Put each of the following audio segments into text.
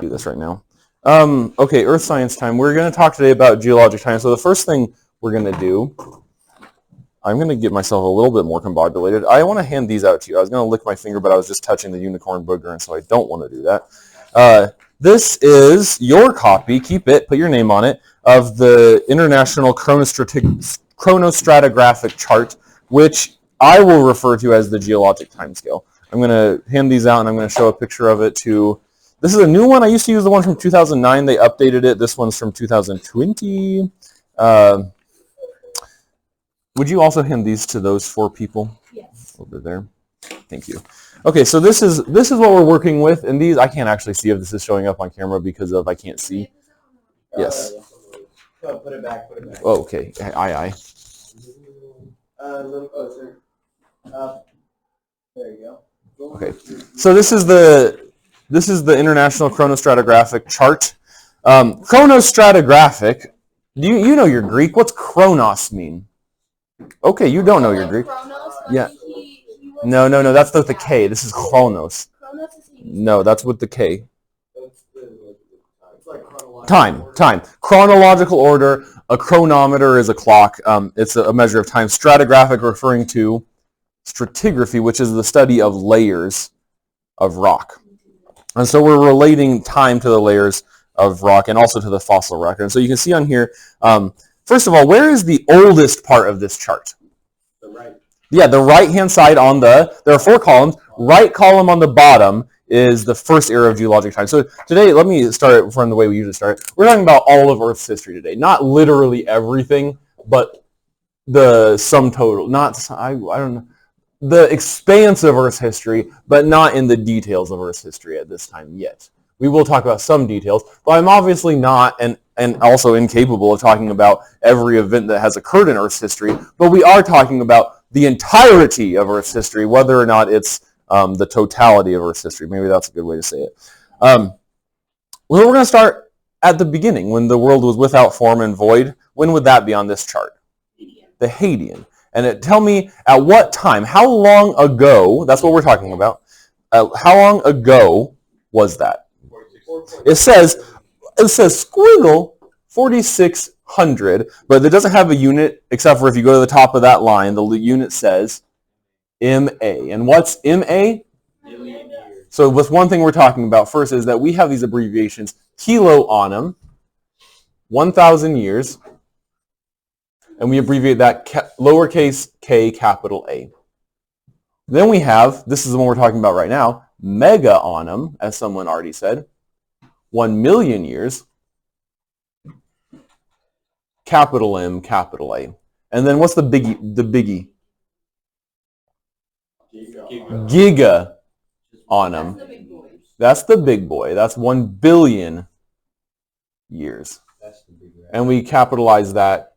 do this right now. Okay, Earth science time. We're going to talk today about geologic time. So the first thing we're going to do, I'm going to get myself a little bit more combobulated. I want to hand these out to you. I was going to lick my finger, but I was just touching the unicorn booger, and so I don't want to do that. This is your copy, keep it, put your name on it, of the International Chronostratigraphic Chart, which I will refer to as the geologic timescale. I'm going to hand these out, and I'm going to show a picture of it to... This is a new one. I used to use the one from 2009. They updated it. This one's from 2020. Would you also hand these to those 4 people? Yes. Over there. Thank you. Okay, so this is what we're working with, and these I can't actually see if this is showing up on camera because of I can't see. Yes. Put it back. Oh, okay. Aye. A little closer. There you go. Okay. So this is the International Chronostratigraphic Chart. Chronostratigraphic. Do you know your Greek? What's chronos mean? Okay, you don't know your Greek. Yeah. No. That's with the K. This is chronos. No, that's with the K. Time. Chronological order. A chronometer is a clock. It's a measure of time. Stratigraphic referring to stratigraphy, which is the study of layers of rock. And so we're relating time to the layers of rock and also to the fossil record. And so you can see on here, first of all, where is the oldest part of this chart? The right. Yeah, the right-hand side on there are 4 columns. Right column on the bottom is the first era of geologic time. So today, let me start from the way we usually start. We're talking about all of Earth's history today. Not literally everything, but the sum total. I don't know. The expanse of Earth's history, but not in the details of Earth's history at this time yet. We will talk about some details, but I'm obviously not and also incapable of talking about every event that has occurred in Earth's history, but we are talking about the entirety of Earth's history, whether or not it's the totality of Earth's history. Maybe that's a good way to say it. Well, we're going to start at the beginning, when the world was without form and void. When would that be on this chart? The Hadean. And tell me at what time, how long ago, that's what we're talking about, how long ago was that? It says squiggle 4600, but it doesn't have a unit except for if you go to the top of that line, the unit says MA. And what's MA? Million years. So with one thing we're talking about first is that we have these abbreviations, kilo annum, 1,000 years, and we abbreviate that lowercase k, capital A. Then we have, this is the one we're talking about right now, mega annum, as someone already said, 1 million years, capital M, capital A. And then what's the biggie? Giga annum. That's the big boy. That's 1 billion years. And we capitalize that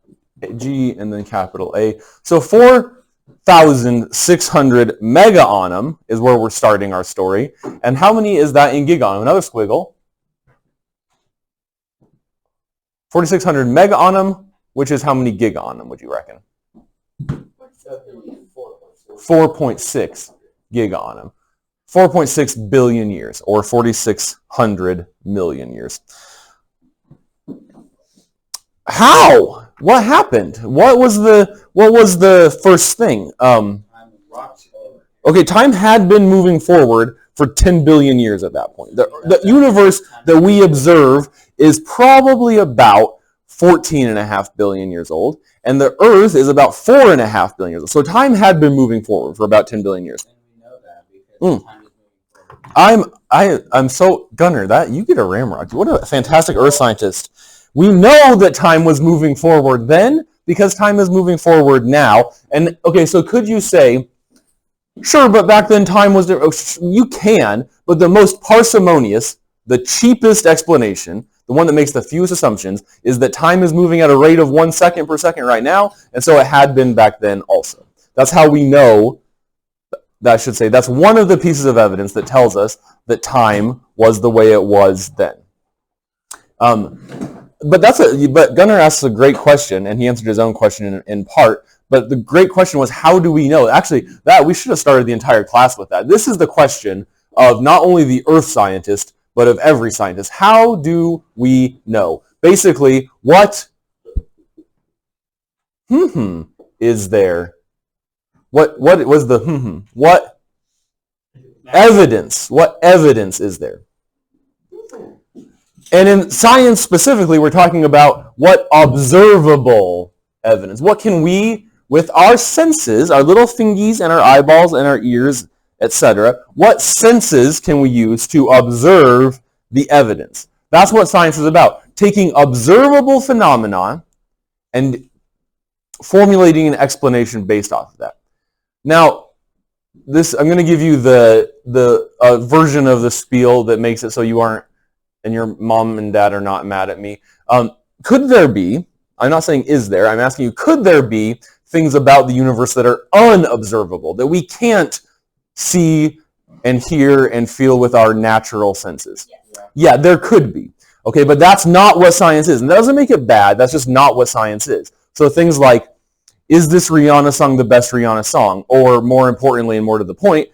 G and then capital A. So 4,600 mega annum is where we're starting our story. And how many is that in giga annum? Another squiggle. 4,600 mega annum, which is how many giga annum, would you reckon? 4.6 giga annum. 4.6 billion years, or 4,600 million years. How? What happened? What was the first thing? Okay, time had been moving forward for 10 billion years at that point. The universe that we observe is probably about 14.5 billion years old, and the Earth is about 4.5 billion years old. So time had been moving forward for about 10 billion years. And we know that because time is moving forward. I'm so Gunnar, that you get a ramrod. What a fantastic Earth scientist. We know that time was moving forward then because time is moving forward now. And okay, so could you say, sure, but back then time was different? You can, but the most parsimonious, the cheapest explanation, the one that makes the fewest assumptions, is that time is moving at a rate of 1 second per second right now, and so it had been back then also. That's how we know, that I should say, that's one of the pieces of evidence that tells us that time was the way it was then. But Gunnar asks a great question, and he answered his own question in part. But the great question was, how do we know? Actually, that we should have started the entire class with that. This is the question of not only the Earth scientist, but of every scientist. How do we know? Basically, what is there? What was the What evidence? What evidence is there? And in science specifically, we're talking about what observable evidence. What can we, with our senses, our little fingies and our eyeballs and our ears, etc., what senses can we use to observe the evidence? That's what science is about. Taking observable phenomena and formulating an explanation based off of that. Now, I'm going to give you the version of the spiel that makes it so you aren't, and your mom and dad are not mad at me. Could there be, I'm not saying is there, I'm asking you, could there be things about the universe that are unobservable, that we can't see and hear and feel with our natural senses? Yeah, there could be. Okay, but that's not what science is. And that doesn't make it bad, that's just not what science is. So things like, is this Rihanna song the best Rihanna song? Or more importantly and more to the point,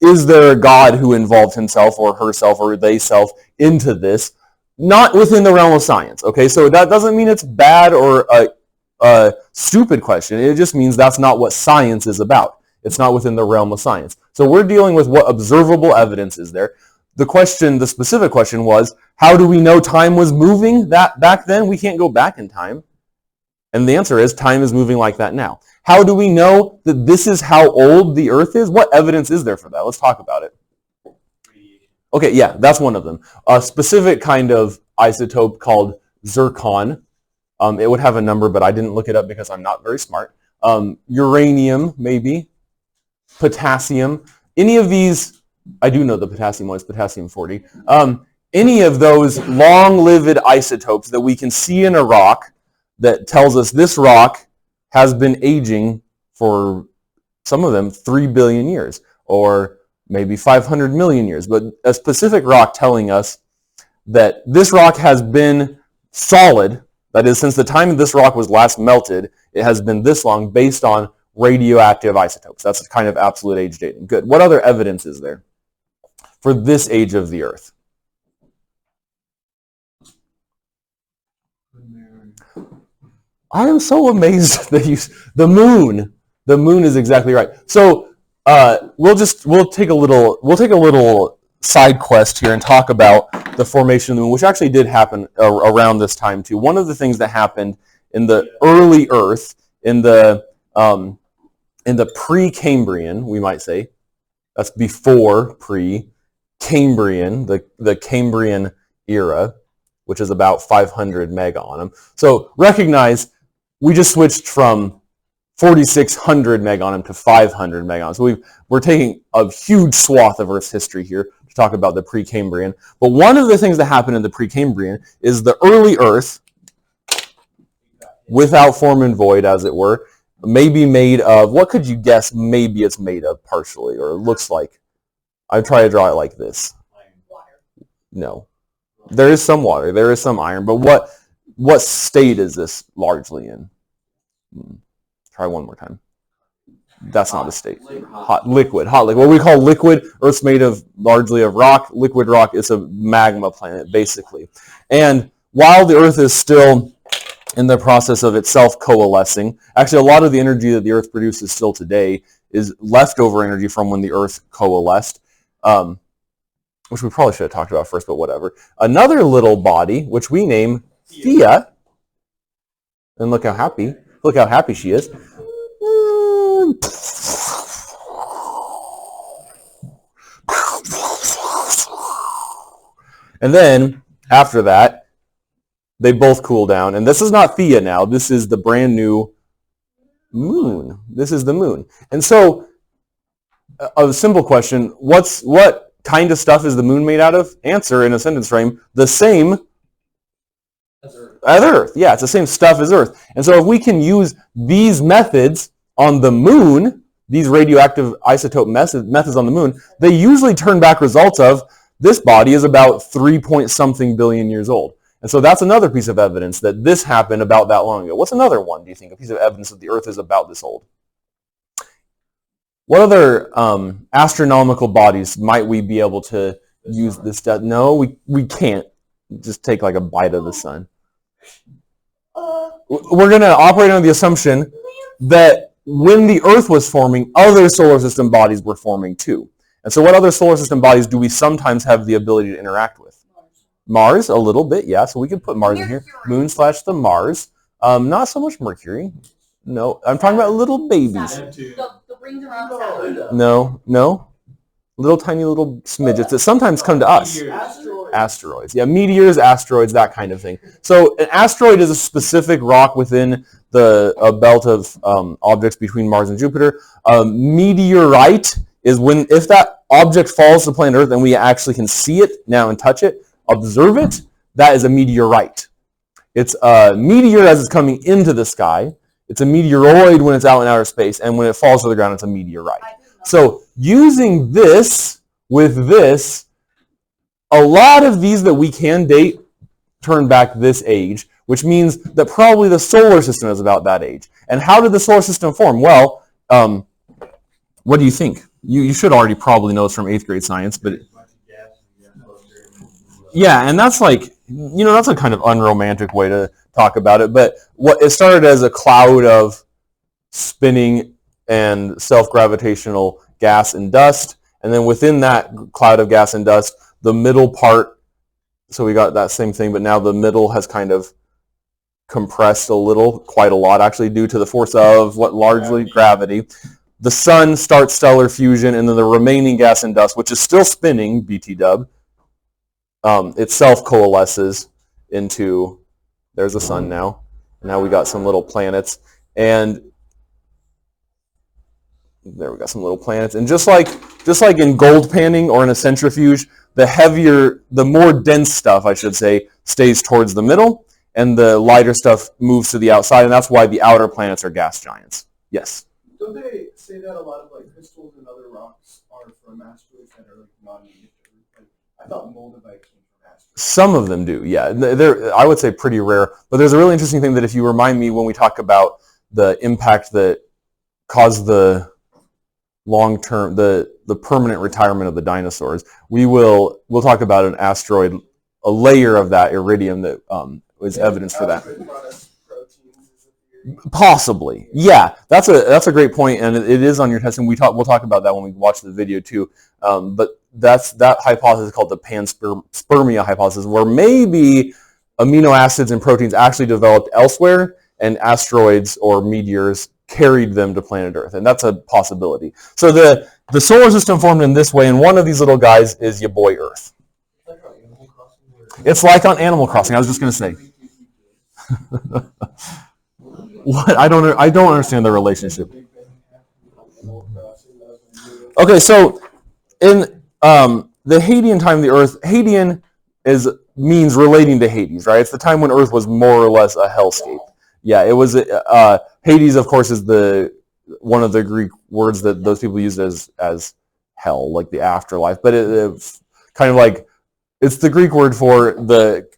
is there a God who involved himself or herself or they self into this? Not within the realm of science. Okay, so that doesn't mean it's bad or a stupid question. It just means that's not what science is about. It's not within the realm of science. So we're dealing with what observable evidence is there. The specific question was, how do we know time was moving back then? We can't go back in time. And the answer is, time is moving like that now. How do we know that this is how old the Earth is? What evidence is there for that? Let's talk about it. Okay, yeah, that's one of them. A specific kind of isotope called zircon. It would have a number, but I didn't look it up because I'm not very smart. Uranium, maybe. Potassium. Any of these, I do know the potassium one is potassium-40. Any of those long-lived isotopes that we can see in a rock that tells us this rock has been aging for, some of them, 3 billion years, or maybe 500 million years, but a specific rock telling us that this rock has been solid, that is, since the time this rock was last melted, it has been this long based on radioactive isotopes. That's kind of absolute age dating. Good. What other evidence is there for this age of the Earth? I am so amazed that the moon. The moon is exactly right. So we'll take a little side quest here and talk about the formation of the moon, which actually did happen around this time too. One of the things that happened in the early Earth, in the Precambrian, we might say, that's before Cambrian, the Cambrian era, which is about 500 mega on them. So recognize we just switched from 4,600 mega on them to 500 mega on them. So we're taking a huge swath of Earth's history here to talk about the Precambrian. But one of the things that happened in the Precambrian is the early Earth, without form and void, as it were, may be made of, what could you guess maybe it's made of partially, or it looks like? I try to draw it like this. Water. No. There is some water, there is some iron, but what state is this largely in? Try one more time. That's not a state. Hot liquid. What we call liquid, Earth's made of largely of rock. Liquid rock is a magma planet, basically. And while the Earth is still in the process of itself coalescing, actually a lot of the energy that the Earth produces still today is leftover energy from when the Earth coalesced. Which we probably should have talked about first, but whatever. Another little body, which we name Thea, and look how happy she is. And then, after that, they both cool down. And this is not Thea now. This is the brand new moon. This is the moon. And so, a simple question, what kind of stuff is the moon made out of? Answer in a sentence frame, the same as Earth. Yeah, it's the same stuff as Earth. And so if we can use these methods on the moon, these radioactive isotope methods on the moon, they usually turn back results of this body is about 3-point-something billion years old. And so that's another piece of evidence that this happened about that long ago. What's another one, do you think, a piece of evidence that the Earth is about this old? What other astronomical bodies might we be able to use this stuff. No, we can't just take like a bite of the sun. We're going to operate on the assumption that when the Earth was forming, other solar system bodies were forming too. And so what other solar system bodies do we sometimes have the ability to interact with? Mars, a little bit, yeah. So we could put Mars in here. Moon / the Mars. Not so much Mercury. No, I'm talking about little babies. The rings around Saturn. No. Little tiny little smidgets that sometimes come to us. Asteroids. Yeah, meteors, asteroids, that kind of thing. So an asteroid is a specific rock within the belt of objects between Mars and Jupiter. Meteorite is if that object falls to planet Earth and we actually can see it now and touch it, observe it, that is a meteorite. It's a meteor as it's coming into the sky. It's a meteoroid when it's out in outer space, and when it falls to the ground, it's a meteorite. So using this with this, a lot of these that we can date turn back this age, which means that probably the solar system is about that age. And how did the solar system form? Well, what do you think? You should already probably know this from 8th grade science, but yeah, and that's like, that's a kind of unromantic way to talk about it, but it started as a cloud of spinning and self-gravitational gas and dust, and then within that cloud of gas and dust, the middle part, so we got that same thing, but now the middle has kind of compressed a little, quite a lot actually, due to the force of largely gravity. The sun starts stellar fusion, and then the remaining gas and dust, which is still spinning, BT dub, itself coalesces into, there's the sun now. Now we got some little planets, and there we got some little planets. And just like in gold panning or in a centrifuge, the more dense stuff, I should say, stays towards the middle, and the lighter stuff moves to the outside, and that's why the outer planets are gas giants. Yes? Don't they say that a lot of crystals and other rocks are from asteroids that are non-native? I thought moldavite came from asteroids. Some of them do, yeah. They're, I would say, pretty rare. But there's a really interesting thing that if you remind me when we talk about the impact that caused the long-term, the permanent retirement of the dinosaurs, we'll talk about an asteroid, a layer of that iridium that was evidence for that. Possibly, yeah. That's a great point, and it is on your test, and we'll talk about that when we watch the video too. But that hypothesis is called the panspermia hypothesis, where maybe amino acids and proteins actually developed elsewhere, and asteroids or meteors carried them to planet Earth, and that's a possibility. So the solar system formed in this way, and one of these little guys is your boy Earth. It's like on Animal Crossing. I was just going to say. What? I don't understand the relationship. Okay, so in the Hadean time of the Earth, Hadean means relating to Hades, right? It's the time when Earth was more or less a hellscape. Yeah, it was. Hades, of course, is one of the Greek words that those people used as hell, like the afterlife. But it's kind of like, it's the Greek word for the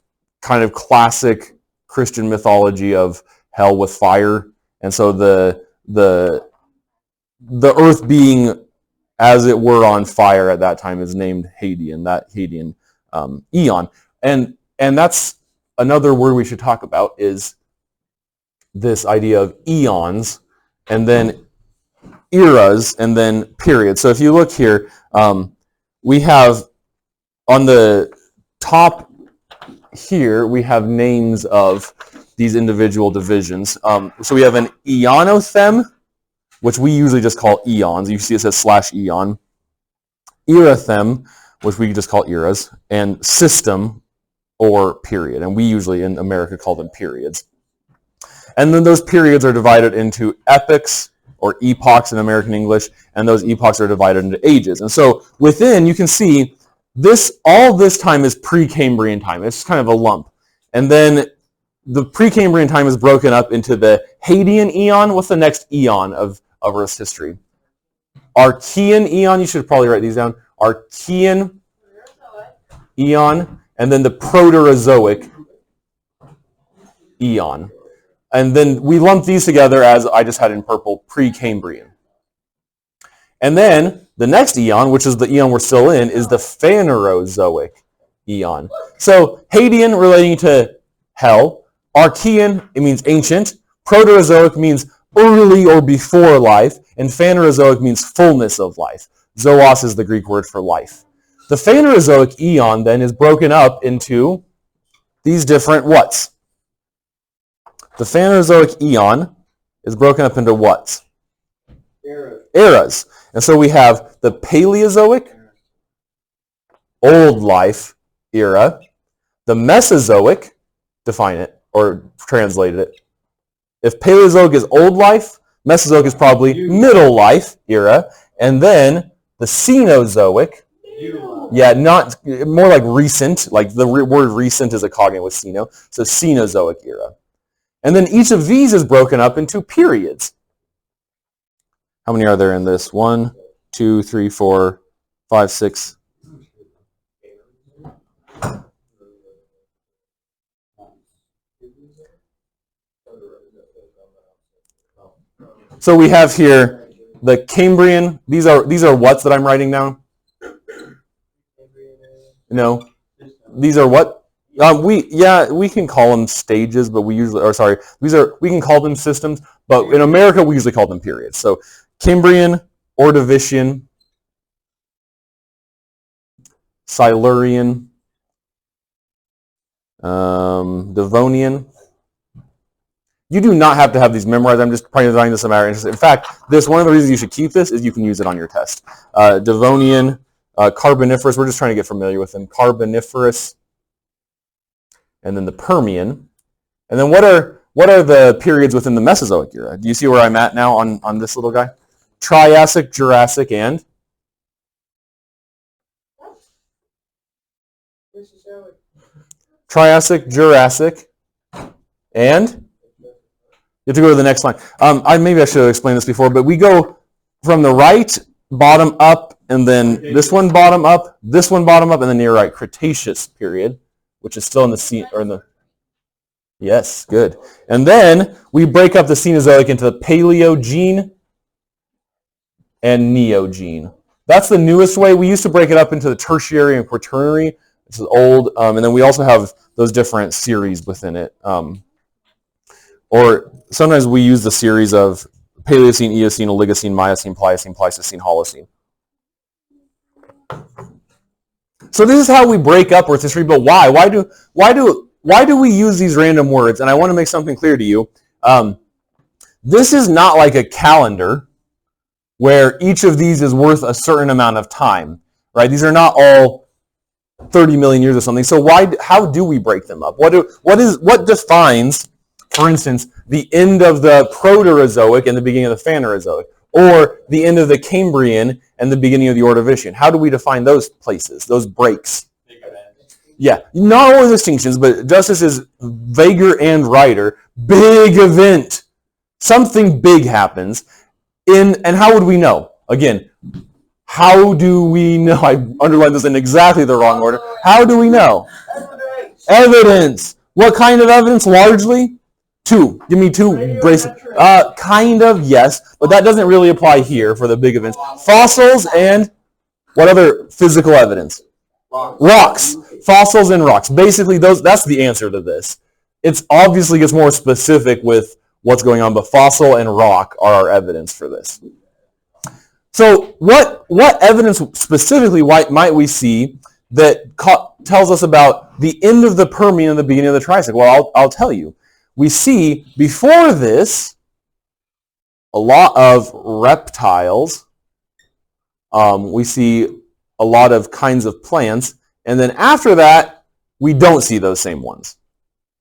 kind of classic Christian mythology of hell with fire, and so the Earth being, as it were, on fire at that time is named Hadean. That Hadean eon, and that's another word we should talk about is this idea of eons, and then eras, and then periods. So if you look here, we have on the top here, we have names of these individual divisions. So we have an eonothem, which we usually just call eons. You see it says /eon. Erathem, which we just call eras, and system, or period. And we usually in America call them periods. And then those periods are divided into epochs, or epochs in American English, and those epochs are divided into ages. And so within, you can see all this time is Precambrian time. It's kind of a lump. And then the Precambrian time is broken up into the Hadean eon. What's the next eon of Earth's history? Archean eon. You should probably write these down. Archean eon. And then the Proterozoic eon. And then we lump these together as I just had in purple, Precambrian. And then the next eon, which is the eon we're still in, is the Phanerozoic eon. So Hadean relating to hell, Archean, it means ancient, Proterozoic means early or before life, and Phanerozoic means fullness of life. Zoos is the Greek word for life. The Phanerozoic eon then is broken up into these different whats. The Phanerozoic eon is broken up into whats? Eras. And so we have the Paleozoic, old life era, the Mesozoic, define it or translate it. If Paleozoic is old life, Mesozoic is probably middle life era, and then the Cenozoic, not more like recent, like the word recent is a cognate with Ceno, so Cenozoic era. And then each of these is broken up into periods. How many are there in this? 1, 2, 3, 4, 5, 6. So we have here the Cambrian. These are whats that I'm writing down. No, these are what? We can call them stages, but we can call them systems, but in America we usually call them periods. So Cambrian, Ordovician, Silurian, Devonian. You do not have to have these memorized. I'm just providing this in matter of interest. In fact, one of the reasons you should keep this is you can use it on your test. Devonian, Carboniferous. We're just trying to get familiar with them. Carboniferous, and then the Permian. And then what are the periods within the Mesozoic era? Do you see where I'm at now on this little guy? Triassic, Jurassic, and Triassic, Jurassic, and you have to go to the next line. Maybe I should have explained this before, but we go from the right bottom up, and then this one bottom up, this one bottom up, and then near right Cretaceous period, which is still in the yes, good. And then we break up the Cenozoic into the Paleogene and Neogene. That's the newest way. We used to break it up into the Tertiary and Quaternary. This is old, and then we also have those different series within it. Or sometimes we use the series of Paleocene, Eocene, Oligocene, Miocene, Pliocene, Pleistocene, Holocene. So this is how we break up Earth history, but why? Why do we use these random words? And I want to make something clear to you. This is not like a calendar where each of these is worth a certain amount of time, right? These are not all 30 million years or something. So how do we break them up? What defines, for instance, the end of the Proterozoic and the beginning of the Phanerozoic, or the end of the Cambrian and the beginning of the Ordovician? How do we define those places, those breaks? Yeah, not always extinctions, but justice is vaguer and righter. Big event. Something big happens. And how would we know? Again, how do we know? I underlined this in exactly the wrong order. How do we know? Evidence. What kind of evidence? Largely? 2. Give me 2. Kind of, yes, but that doesn't really apply here for the big events. Fossils and what other physical evidence? Rocks. Fossils and rocks. Basically, that's the answer to this. It's obviously gets more specific with what's going on, but fossil and rock are our evidence for this. So what evidence specifically might we see that tells us about the end of the Permian and the beginning of the Triassic? Well, I'll tell you. We see before this a lot of reptiles. We see a lot of kinds of plants. And then after that, we don't see those same ones.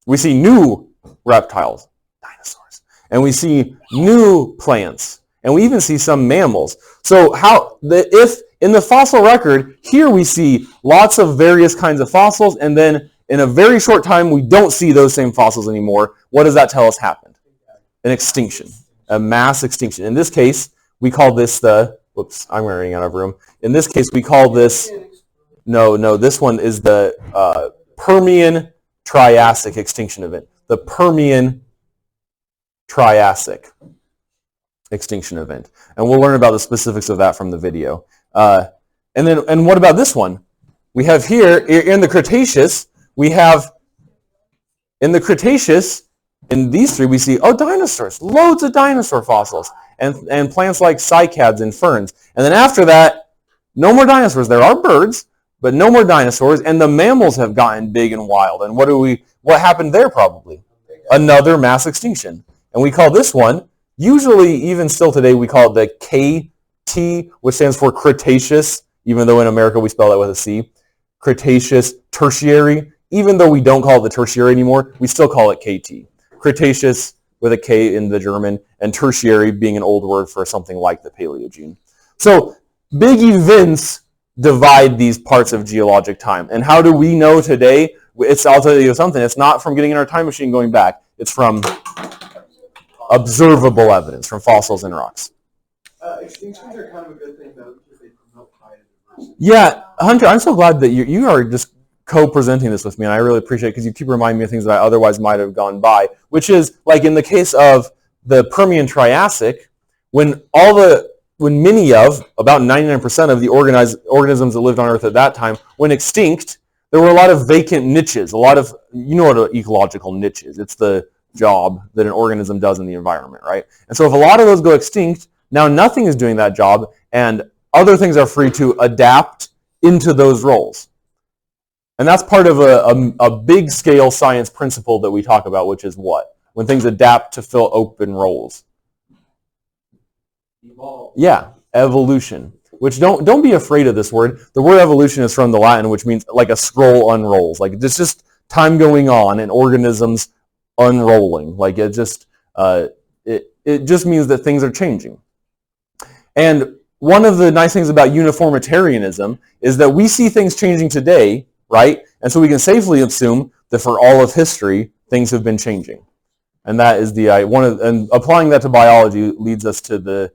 We see new reptiles, dinosaurs. And we see new plants. And we even see some mammals. So if in the fossil record, here we see lots of various kinds of fossils, and then in a very short time, we don't see those same fossils anymore. What does that tell us happened? An extinction, a mass extinction. In this case, we call this whoops, I'm running out of room. In this case, we call this, no, this one is the Permian Triassic extinction event. The Permian Triassic. extinction event. And we'll learn about the specifics of that from the video. And what about this one? We have here, in the Cretaceous, in these three, we see, dinosaurs, loads of dinosaur fossils, and plants like cycads and ferns. And then after that, no more dinosaurs. There are birds, but no more dinosaurs, and the mammals have gotten big and wild. And what happened there probably? Another mass extinction. And we call this one, usually even still today, we call it the KT, which stands for Cretaceous, even though in America we spell that with a C. Cretaceous Tertiary. Even though we don't call it the Tertiary anymore, we still call it KT. Cretaceous with a K in the German, and Tertiary being an old word for something like the Paleogene. So big events divide these parts of geologic time. And how do we know today? I'll tell you something. It's not from getting in our time machine going back. It's from observable evidence, from fossils and rocks. Extinctions are kind of a good thing, though, because they promote biodiversity. Yeah, Hunter, I'm so glad that you are just co-presenting this with me, and I really appreciate it because you keep reminding me of things that I otherwise might have gone by, which is, like in the case of the Permian-Triassic, when many of, about 99% of the organisms that lived on Earth at that time, went extinct, there were a lot of vacant niches, you know what an ecological niche is. It's the job that an organism does in the environment, right? And so if a lot of those go extinct, now nothing is doing that job, and other things are free to adapt into those roles. And that's part of a big-scale science principle that we talk about, which is what? When things adapt to fill open roles. Evolve. Yeah, evolution. Which don't be afraid of this word. The word evolution is from the Latin, which means like a scroll unrolls. Like it's just time going on and organisms unrolling. Like it just means that things are changing. And one of the nice things about uniformitarianism is that we see things changing today, right? And so we can safely assume that for all of history, things have been changing. And that is and applying that to biology leads us to the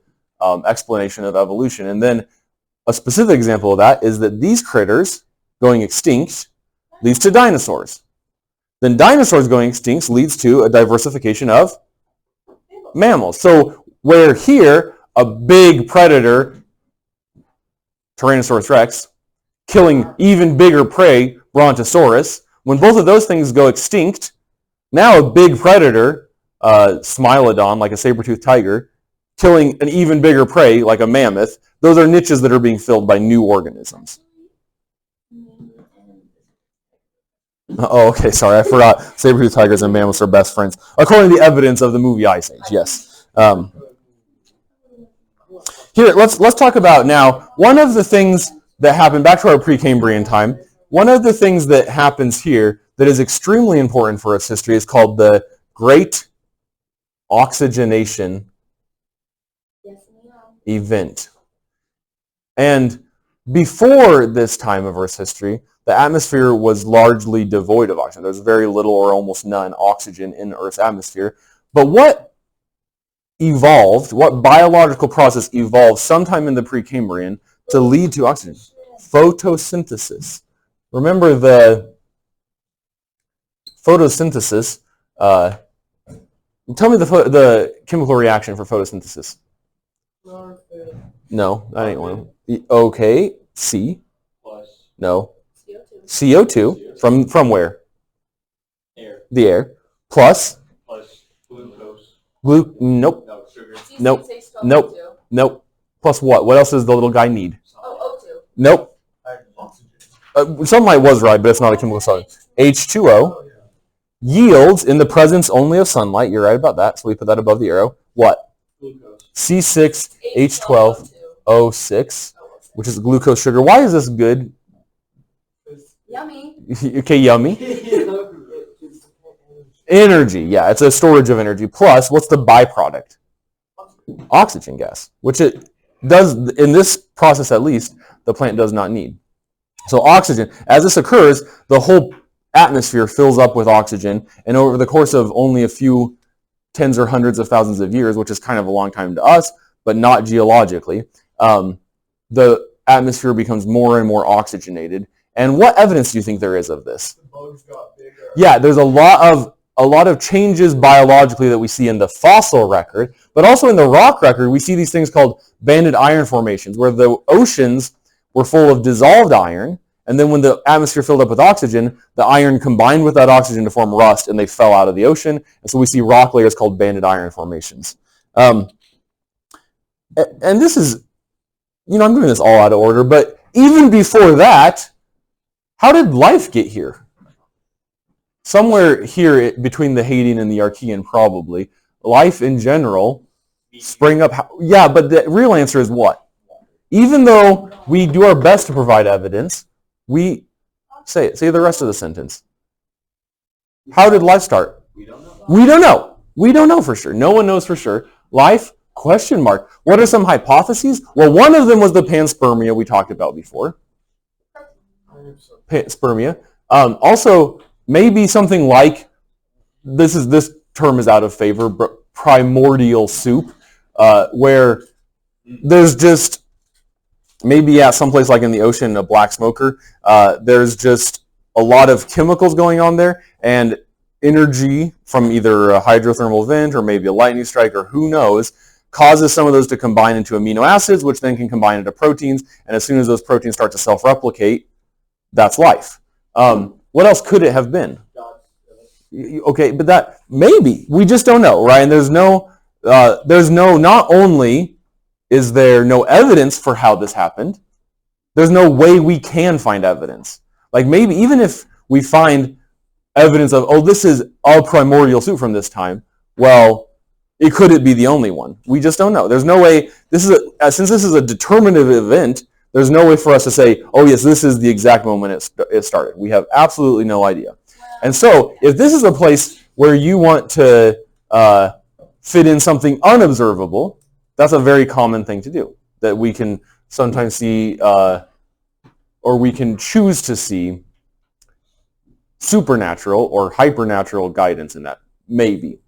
explanation of evolution. And then a specific example of that is that these critters going extinct leads to dinosaurs. Then dinosaurs going extinct leads to a diversification of mammals. So where here, a big predator, Tyrannosaurus rex, killing even bigger prey, Brontosaurus, when both of those things go extinct, now a big predator, Smilodon, like a saber-toothed tiger, killing an even bigger prey, like a mammoth, those are niches that are being filled by new organisms. Oh, okay, sorry, I forgot. Saber-toothed tigers and mammoths are best friends, according to the evidence of the movie Ice Age, yes. Here, let's talk about now, one of the things that happened, back to our Precambrian time, one of the things that happens here that is extremely important for Earth's history is called the Great Oxygenation Event. And before this time of Earth's history, the atmosphere was largely devoid of oxygen. There's very little or almost none oxygen in Earth's atmosphere. But what biological process evolved sometime in the Precambrian to lead to oxygen? Photosynthesis. Remember the photosynthesis. Tell me the chemical reaction for photosynthesis. No, that ain't one. Okay, C. Plus No. CO2. CO2 from where? air. The air. Plus Plus glucose. nope. No, sugar. Nope. Nope. Plus what? What else does the little guy need? Oh, O2. Nope. Oxygen. Sunlight was right, but it's not a chemical solid. H2O yields in the presence only of sunlight. You're right about that, so we put that above the arrow. What? Glucose. C6H12O6, which is glucose sugar. Why is this good? Yummy. Okay, yummy. Energy, yeah, it's a storage of energy. Plus, what's the byproduct? Oxygen gas, which it does, in this process at least, the plant does not need. So oxygen, as this occurs, the whole atmosphere fills up with oxygen, and over the course of only a few tens or hundreds of thousands of years, which is kind of a long time to us, but not geologically, the atmosphere becomes more and more oxygenated. And what evidence do you think there is of this? The bugs got bigger. Yeah, there's a lot of a lot of changes biologically that we see in the fossil record, but also in the rock record, we see these things called banded iron formations, where the oceans were full of dissolved iron, and then when the atmosphere filled up with oxygen, the iron combined with that oxygen to form rust, and they fell out of the ocean, and so we see rock layers called banded iron formations. And this is, I'm doing this all out of order, but even before that, how did life get here? Somewhere here between the Hadean and the Archean, probably. Life in general sprang up. Yeah, but the real answer is what? Even though we do our best to provide evidence, say the rest of the sentence. How did life start? We don't know. We don't know for sure. No one knows for sure. Life? Question mark. What are some hypotheses? Well, one of them was the panspermia we talked about before. Panspermia. Also, maybe something like, this term is out of favor, but primordial soup, where there's just, maybe at someplace like in the ocean, a black smoker, there's just a lot of chemicals going on there, and energy from either a hydrothermal vent or maybe a lightning strike or who knows, causes some of those to combine into amino acids, which then can combine into proteins, and as soon as those proteins start to self-replicate, that's life. What else could it have been? Okay, but that, maybe, we just don't know, right? And not only is there no evidence for how this happened, there's no way we can find evidence. Like maybe even if we find evidence of, this is a primordial soup from this time, well, it couldn't be the only one. We just don't know. There's no way, since this is a determinative event, there's no way for us to say, yes, this is the exact moment it started. We have absolutely no idea. And so, if this is a place where you want to fit in something unobservable, that's a very common thing to do, that we can sometimes see, or we can choose to see supernatural or hypernatural guidance in that, maybe.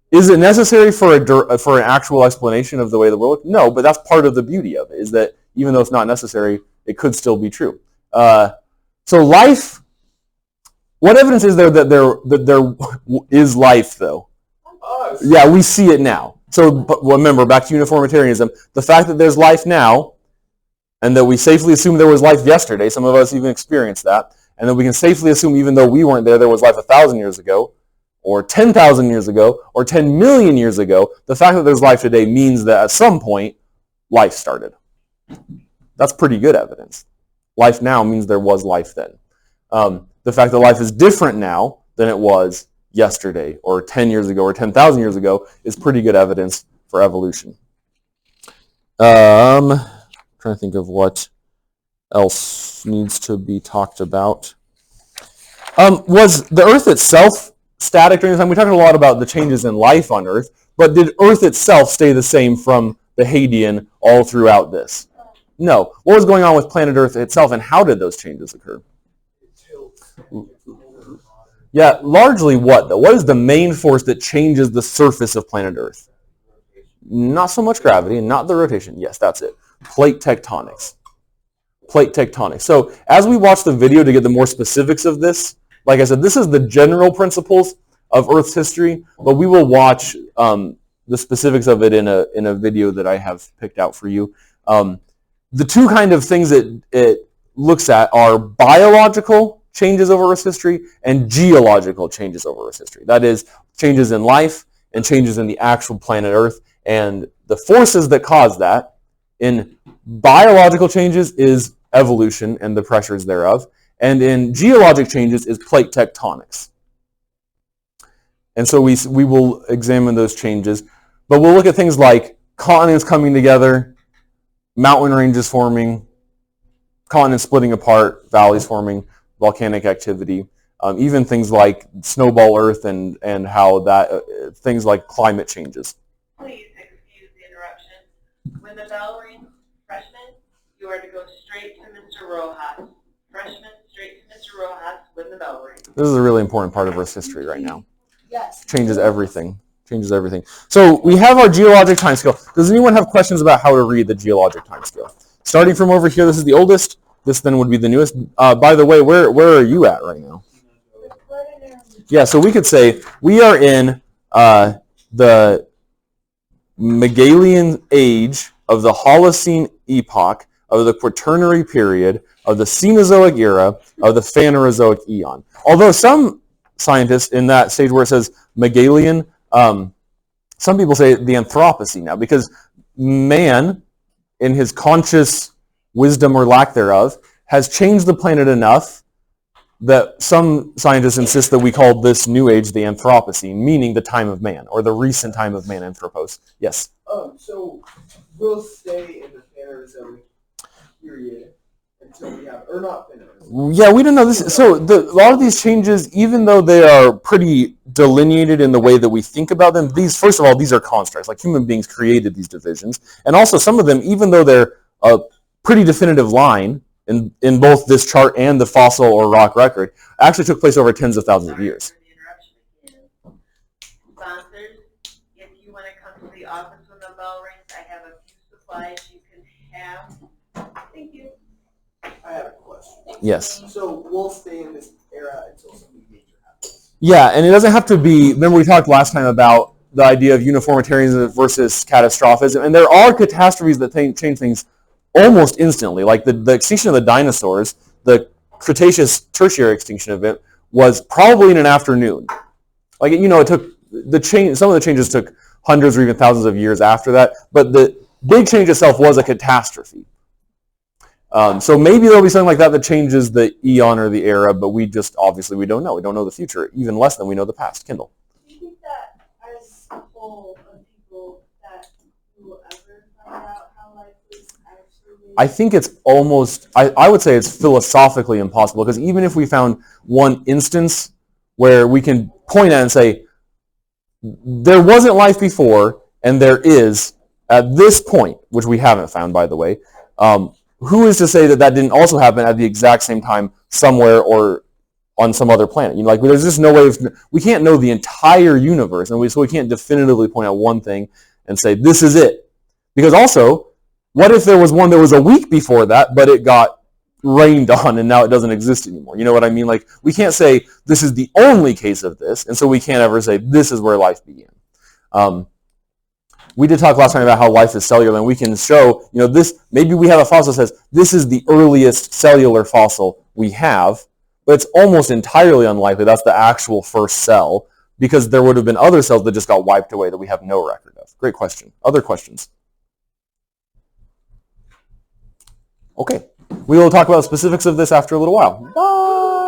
Is it necessary for an actual explanation of the way the world? No, but that's part of the beauty of it, is that even though it's not necessary, it could still be true. So life, what evidence is there that there is life, though? Us. Yeah, we see it now. So remember, back to uniformitarianism, the fact that there's life now, and that we safely assume there was life yesterday, some of us even experienced that, and that we can safely assume even though we weren't there was life 1,000 years ago, or 10,000 years ago, or 10 million years ago, the fact that there's life today means that at some point, life started. That's pretty good evidence. Life now means there was life then. The fact that life is different now than it was yesterday, or 10 years ago, or 10,000 years ago, is pretty good evidence for evolution. Trying to think of what else needs to be talked about. Was the Earth itself static during the time? We talked a lot about the changes in life on Earth, but did Earth itself stay the same from the Hadean all throughout this? No. What was going on with planet Earth itself, and how did those changes occur? Yeah, largely what, though? What is the main force that changes the surface of planet Earth? Not so much gravity, and not the rotation. Yes, that's it. Plate tectonics. Plate tectonics. So as we watch the video to get the more specifics of this, like I said, this is the general principles of Earth's history, but we will watch the specifics of it in a video that I have picked out for you. The two kind of things that it looks at are biological changes over Earth's history and geological changes over Earth's history. That is, changes in life and changes in the actual planet Earth, and the forces that cause that. In biological changes is evolution and the pressures thereof, and in geologic changes is plate tectonics. And so we will examine those changes, but we'll look at things like continents coming together, mountain ranges forming, continents splitting apart, valleys forming, volcanic activity, even things like snowball Earth and how that things like climate changes. Please excuse the interruption. When the bell rings, freshmen, you are to go straight to Mr. Rojas. Freshmen, straight to Mr. Rojas when the bell rings. This is a really important part of Earth's history right now. Yes. Changes everything. Changes everything. So we have our geologic timescale. Does anyone have questions about how to read the geologic timescale? Starting from over here, this is the oldest. This then would be the newest. By the way, where are you at right now? Yeah, so we could say we are in the Megalian age of the Holocene epoch, of the Quaternary period, of the Cenozoic era, of the Phanerozoic eon. Although some scientists in that stage where it says Megalian, some people say the Anthropocene now, because man, in his conscious wisdom or lack thereof, has changed the planet enough that some scientists insist that we call this new age the Anthropocene, meaning the time of man, or the recent time of man, anthropos. Yes? So we'll stay in the Phanerozoic period until we have, or not Phanerozoic. Yeah, we don't know this. So a lot of these changes, even though they are pretty delineated in the way that we think about them, first of all, these are constructs. Like human beings created these divisions. And also some of them, even though they're a pretty definitive line in both this chart and the fossil or rock record, actually took place over tens of thousands of years. Sponsors, if you want to come to the office when the bell rings, I have a few supplies you can have. Thank you. I have a question. Yes. So we'll stay in this era until something major happens. Yeah, and it doesn't have to be, remember we talked last time about the idea of uniformitarianism versus catastrophism, and there are catastrophes that change things almost instantly. Like the extinction of the dinosaurs, the Cretaceous Tertiary extinction event was probably in an afternoon. Like, it took some of the changes took hundreds or even thousands of years after that, but the big change itself was a catastrophe. So maybe there'll be something like that changes the eon or the era, but we don't know. We don't know the future, even less than we know the past. Kendall. Do you think that as a whole of people that we will ever find out how life is actually? I think it's almost, I would say it's philosophically impossible, because even if we found one instance where we can point at and say, there wasn't life before, and there is at this point, which we haven't found, by the way, who is to say that didn't also happen at the exact same time somewhere or on some other planet? There's just no way we can't know the entire universe, and so we can't definitively point out one thing and say, this is it. Because also, what if there was one that was a week before that, but it got rained on and now it doesn't exist anymore? You know what I mean? We can't say this is the only case of this, and so we can't ever say this is where life began. We did talk last time about how life is cellular, and we can show, this, maybe we have a fossil that says this is the earliest cellular fossil we have, but it's almost entirely unlikely that's the actual first cell, because there would have been other cells that just got wiped away that we have no record of. Great question. Other questions? Okay. We will talk about specifics of this after a little while. Bye!